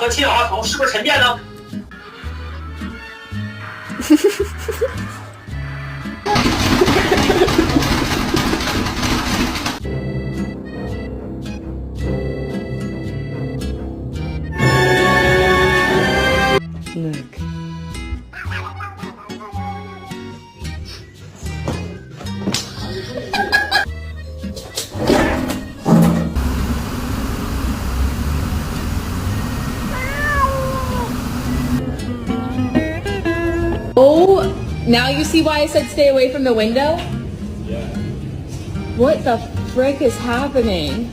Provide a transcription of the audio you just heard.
和氢氧化铜是不是沉淀呢？Look. Oh, now you see why I said stay away from the window? Yeah. What the frick is happening?